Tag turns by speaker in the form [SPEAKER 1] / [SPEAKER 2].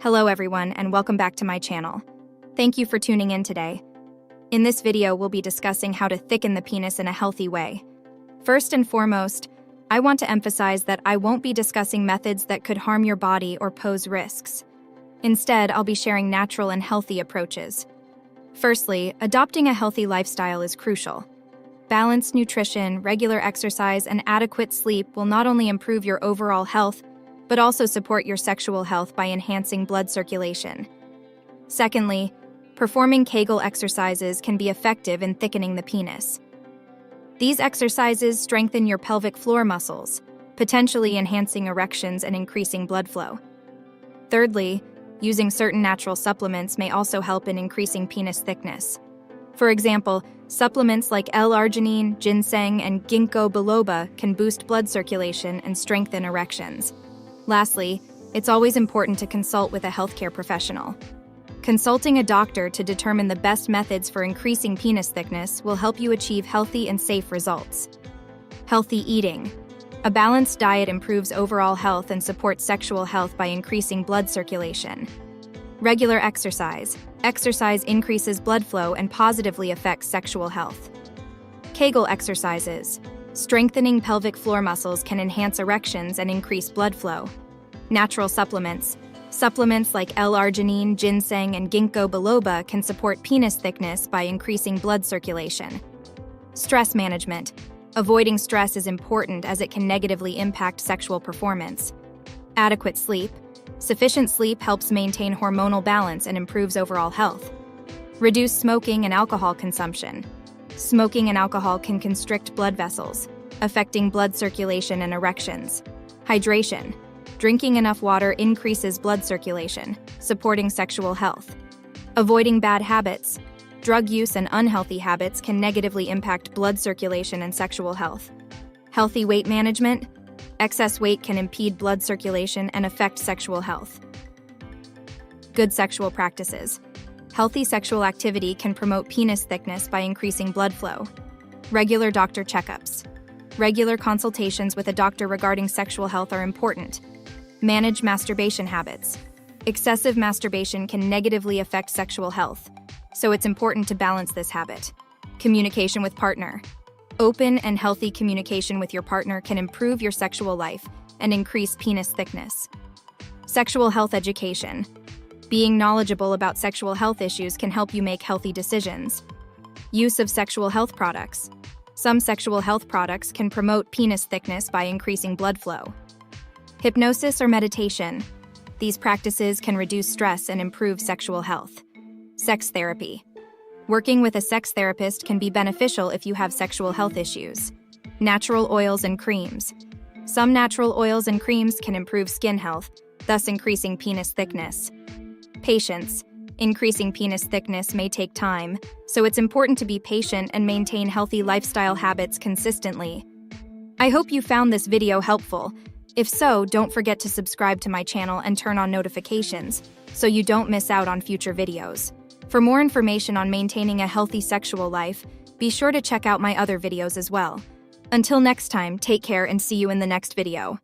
[SPEAKER 1] Hello everyone, and welcome back to my channel. Thank you for tuning in today. In this video, we'll be discussing how to thicken the penis in a healthy way. First and foremost, I want to emphasize that I won't be discussing methods that could harm your body or pose risks. Instead, I'll be sharing natural and healthy approaches. Firstly, adopting a healthy lifestyle is crucial. Balanced nutrition, regular exercise, and adequate sleep will not only improve your overall health, but also support your sexual health by enhancing blood circulation. Secondly, performing Kegel exercises can be effective in thickening the penis. These exercises strengthen your pelvic floor muscles, potentially enhancing erections and increasing blood flow. Thirdly, using certain natural supplements may also help in increasing penis thickness. For example, supplements like L-arginine, ginseng, and ginkgo biloba can boost blood circulation and strengthen erections. Lastly, it's always important to consult with a healthcare professional. Consulting a doctor to determine the best methods for increasing penis thickness will help you achieve healthy and safe results. Healthy eating. A balanced diet improves overall health and supports sexual health by increasing blood circulation. Regular exercise. Exercise increases blood flow and positively affects sexual health. Kegel exercises. Strengthening pelvic floor muscles can enhance erections and increase blood flow. Natural supplements. Supplements like L-arginine, ginseng, and ginkgo biloba can support penis thickness by increasing blood circulation. Stress management. Avoiding stress is important as it can negatively impact sexual performance. Adequate sleep. Sufficient sleep helps maintain hormonal balance and improves overall health. Reduce smoking and alcohol consumption. Smoking and alcohol can constrict blood vessels, affecting blood circulation and erections. Hydration. Drinking enough water increases blood circulation, supporting sexual health. Avoiding bad habits. Drug use and unhealthy habits can negatively impact blood circulation and sexual health. Healthy weight management. Excess weight can impede blood circulation and affect sexual health. Good sexual practices. Healthy sexual activity can promote penis thickness by increasing blood flow. Regular doctor checkups. Regular consultations with a doctor regarding sexual health are important. Manage masturbation habits. Excessive masturbation can negatively affect sexual health, so it's important to balance this habit. Communication with partner. Open and healthy communication with your partner can improve your sexual life and increase penis thickness. Sexual health education. Being knowledgeable about sexual health issues can help you make healthy decisions. Use of sexual health products. Some sexual health products can promote penis thickness by increasing blood flow. Hypnosis or meditation. These practices can reduce stress and improve sexual health. Sex therapy. Working with a sex therapist can be beneficial if you have sexual health issues. Natural oils and creams. Some natural oils and creams can improve skin health, thus increasing penis thickness. Patience. Increasing penis thickness may take time, so it's important to be patient and maintain healthy lifestyle habits consistently. I hope you found this video helpful. If so, don't forget to subscribe to my channel and turn on notifications so you don't miss out on future videos. For more information on maintaining a healthy sexual life, be sure to check out my other videos as well. Until next time, take care and see you in the next video.